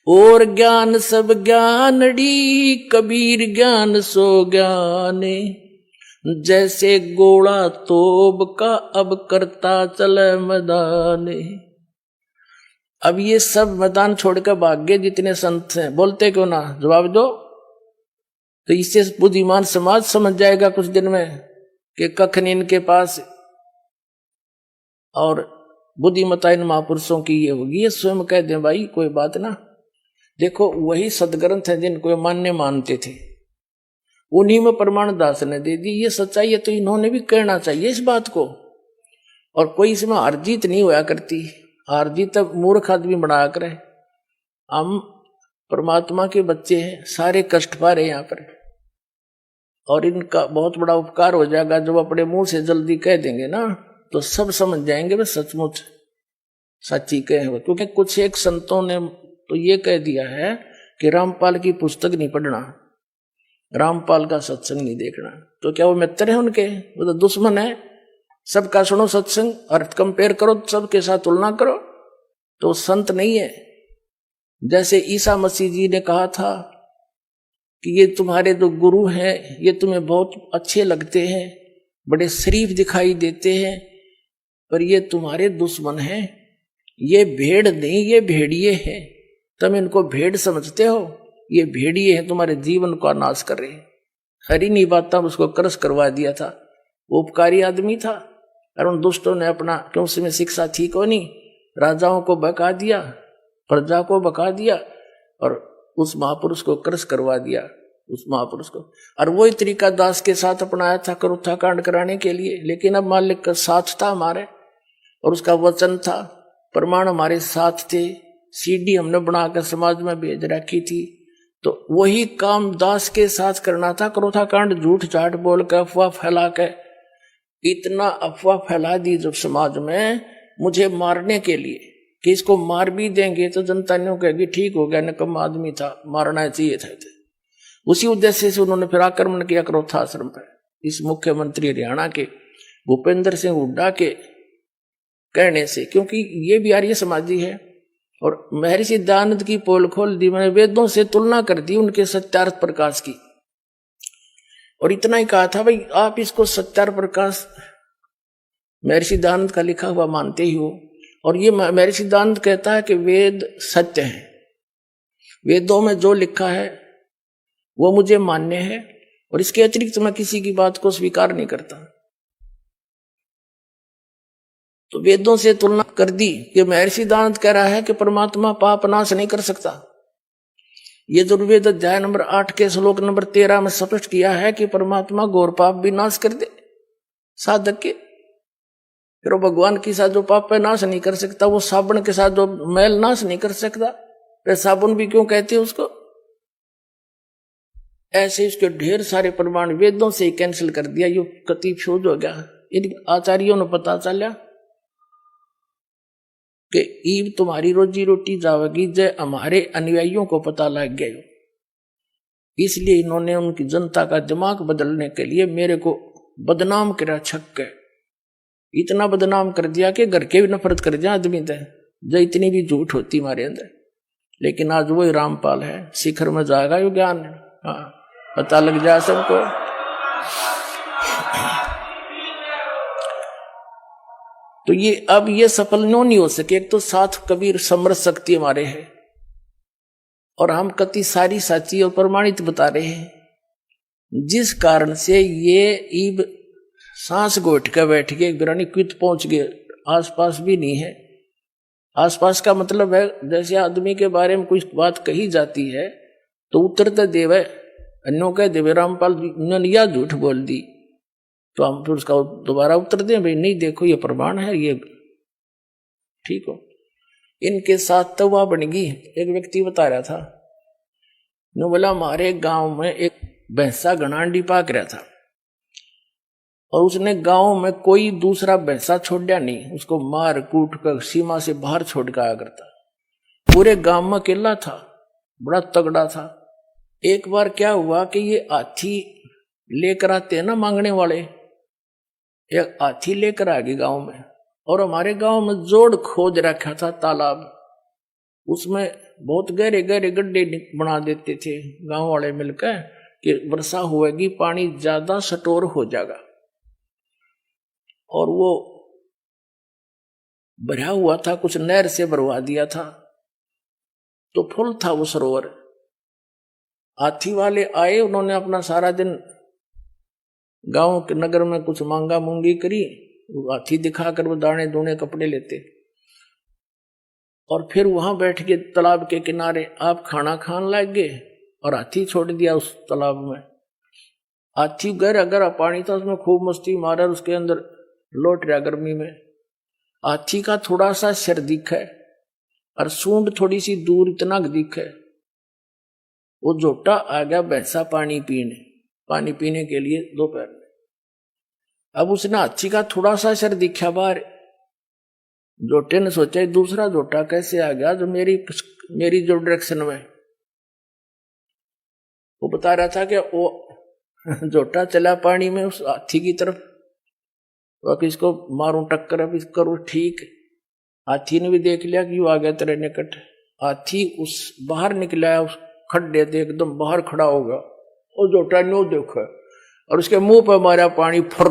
और ज्ञान सब ज्ञानड़ी, कबीर ज्ञान सो ज्ञाने। जैसे गोला तोब का अब करता चले मैदाने। अब ये सब मैदान छोड़कर भाग गए जितने संत हैं, बोलते क्यों ना, जवाब दो। तो इससे बुद्धिमान समाज समझ जाएगा कुछ दिन में कि कखन इनके पास और बुद्धिमता इन महापुरुषों की ये होगी। ये स्वयं कह दें भाई कोई बात ना। देखो वही सदग्रंथ है जिनको मान्य मानते थे, उन्हीं में प्रमाण दास ने दे दी। ये सच्चाई है तो इन्होंने भी कहना चाहिए इस बात को। और कोई इसमें हार जीत नहीं होया करती, हार जीत तब मूर्ख आदमी बनाया करे। हम परमात्मा के बच्चे हैं, सारे कष्ट पा रहे यहाँ पर, और इनका बहुत बड़ा उपकार हो जाएगा जब अपने मुंह से जल्दी कह देंगे ना, तो सब समझ जाएंगे वे सचमुच सच्ची कहे हो। क्योंकि कुछ एक संतों ने तो ये कह दिया है कि रामपाल की पुस्तक नहीं पढ़ना, रामपाल का सत्संग नहीं देखना। तो क्या वो मित्र है उनके? वो तो दुश्मन है। सबका सुनो सत्संग और कंपेयर करो, सबके साथ तुलना करो, तो संत नहीं है। जैसे ईसा मसीह जी ने कहा था कि ये तुम्हारे जो गुरु हैं ये तुम्हें बहुत अच्छे लगते हैं, बड़े शरीफ दिखाई देते हैं, पर ये तुम्हारे दुश्मन हैं। ये भेड़ नहीं, ये भेड़िए हैं। तुम इनको भेड़ समझते हो, ये भेड़िए हैं, तुम्हारे जीवन का नाश कर रहे हैं। हरी नहीं बात उसको क्रश करवा दिया था। वो उपकारी आदमी था, और उन दुष्टों ने अपना, क्यों उसमें शिक्षा थी को नहीं, राजाओं को बका दिया, प्रजा को बका दिया, और उस महापुरुष को क्रश करवा दिया, उस महापुरुष को। और वही तरीका दास के साथ अपनाया था करुथा कांड कराने के लिए। लेकिन अब मालिक का साथ था हमारे, और उसका वचन था, प्रमाण हमारे साथ थे, सीडी हमने बनाकर समाज में भेज रखी थी। तो वही काम दास के साथ करना था। करुथा कांड झूठ झाट बोल कर, अफवाह फैला के, इतना अफवाह फैला दी जब समाज में मुझे मारने के लिए कि इसको मार भी देंगे तो जनता नहीं कहेगी ठीक हो गया, निकम्मा आदमी था, मारना चाहिए था। उसी उद्देश्य से उन्होंने फिर आक्रमण किया करोथा आश्रम पर। इस मुख्यमंत्री हरियाणा के भूपेंद्र सिंह हुड्डा के कहने से, क्योंकि ये भी आर्य समाजी है। और महर्षि दयानंद की पोल खोल दी, मैंने वेदों से तुलना कर दी उनके सत्यार्थ प्रकाश की, और इतना ही कहा था भाई आप इसको सत्यार्थ प्रकाश महर्षि दयानंद का लिखा हुआ मानते ही हो। और ये महर्षि दयानंद कहता है कि वेद सत्य है, वेदों में जो लिखा है वो मुझे मान्य है, और इसके अतिरिक्त मैं किसी की बात को स्वीकार नहीं करता। तो वेदों से तुलना कर दी कि महर्षि दयानंद कह रहा है कि परमात्मा पाप नाश नहीं कर सकता। ये दुर्वेद अध्याय नंबर 8 के श्लोक नंबर 13 में स्पष्ट किया है कि परमात्मा घोर पाप भी नाश कर दे साधक के। फिर भगवान के साथ जो पाप है नाश नहीं कर सकता, वो साबुन के साथ जो मैल नाश नहीं कर सकता, फिर साबुन भी क्यों कहते हैं उसको? ऐसे इसके ढेर सारे प्रमाण वेदों से ही कैंसिल कर दिया। ये कति फ्यूज हो गया। इन आचार्यों ने पता चला कि ईब तुम्हारी रोजी रोटी जावेगी, जय हमारे अनुयायियों को पता लग गया। इसलिए इन्होंने उनकी जनता का दिमाग बदलने के लिए मेरे को बदनाम करा, छक्के इतना बदनाम कर दिया कि घर के भी नफरत कर दिया आदमी थे, जो इतनी भी झूठ होती हमारे अंदर। लेकिन आज वही रामपाल है, शिखर में जाएगा यो ज्ञान। हाँ, पता लग जाए सबको। तो ये अब ये सफल नहीं हो सके। एक तो साथ कबीर समर्थ शक्ति हमारे है, और हम कति सारी साची और प्रमाणित बता रहे हैं, जिस कारण से ये ईब सांस गोट कर बैठ गए, बिरानी क्वित पहुंच गए, आसपास भी नहीं है। आसपास का मतलब है जैसे आदमी के बारे में कुछ बात कही जाती है तो उत्तरते देवे अन्यों कह देवे रामपाल ने यह झूठ बोल दी, तो हम फिर उसका दोबारा उत्तर दें भाई नहीं देखो ये प्रमाण है, ये ठीक हो। इनके साथ तो वह बन गई। एक व्यक्ति बता रहा था, ने बोला हमारे गांव में एक भैंसा घनांडी पाक रहा था, और उसने गांव में कोई दूसरा भैंसा छोड़ा नहीं, उसको मार कूट कर सीमा से बाहर छोड़ के आया करता। पूरे गांव में अकेला था, बड़ा तगड़ा था। एक बार क्या हुआ कि ये हाथी लेकर आते हैं ना मांगने वाले, एक हाथी लेकर आ गए गांव में, और हमारे गांव में जोड़ खोद रखा था तालाब, उसमें बहुत गहरे गहरे गड्ढे बना देते थे गांव वाले मिलकर कि वर्षा होएगी पानी ज्यादा स्टोर हो जाएगा। और वो भरा हुआ था, कुछ नहर से भरवा दिया था, तो फुल था वो सरोवर। हाथी वाले आए, उन्होंने अपना सारा दिन गांव के नगर में कुछ मांगा मूंगी करी, हाथी दिखाकर वो दाने दूने कपड़े लेते, और फिर वहां बैठ के तालाब के किनारे आप खाना खान लग गए और हाथी छोड़ दिया उस तालाब में। हाथी गहरा गहरा पानी था, उसमें खूब मस्ती मारा, उसके अंदर लौट रहा गर्मी में। हाथी का थोड़ा सा सिर दिखे और सूंड थोड़ी सी दूर इतना दिखे। वो जोटा आ गया भैंसा पानी पीने के लिए दोपहर में। अब उसने हाथी का थोड़ा सा सिर दिखा बाहर, जोटे ने सोचा दूसरा जोटा कैसे आ गया जो मेरी जो डायरेक्शन में। वो बता रहा था कि वो जोटा चला पानी में उस हाथी की तरफ, तो अब इसको मारूं टक्कर, अब इसको करूं ठीक। हाथी ने भी देख लिया कि वो आ गया तेरे निकट। हाथी उस बाहर निकला, उस खड्डे से एकदम बाहर खड़ा होगा, वो जोटा न्यू देखा और उसके मुंह पर मारा पानी, फर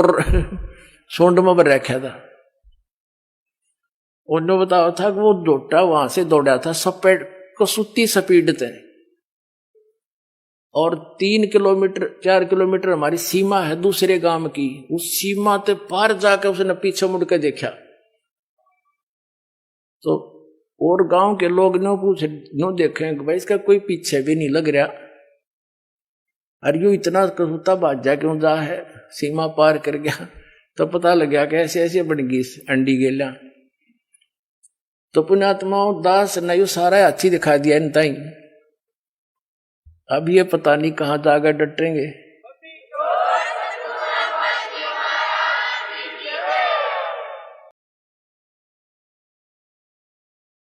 सूंड में भर रखा था। उन्होंने बताया था कि वो जोटा वहां से दौड़ा था सपेट कसूती स्पीड थे, और 3 किलोमीटर 4 किलोमीटर हमारी सीमा है दूसरे गांव की, उस सीमा ते पार जाकर उसने पीछे मुड़ के देखा। तो और गांव के लोग ने पूछे, नो देखे भाई इसका कोई पीछे भी नहीं लग रहा, और यूं इतना कसूता बाजा क्यों जा है, सीमा पार कर गया। तो पता लग गया कि ऐसे ऐसे बन गई अंडी गेला। तो पुण्यात्माओं दास ने यू सारा हाथी दिखा दिया इन ताई। अब ये पता नहीं कहां जाकर डटेंगे।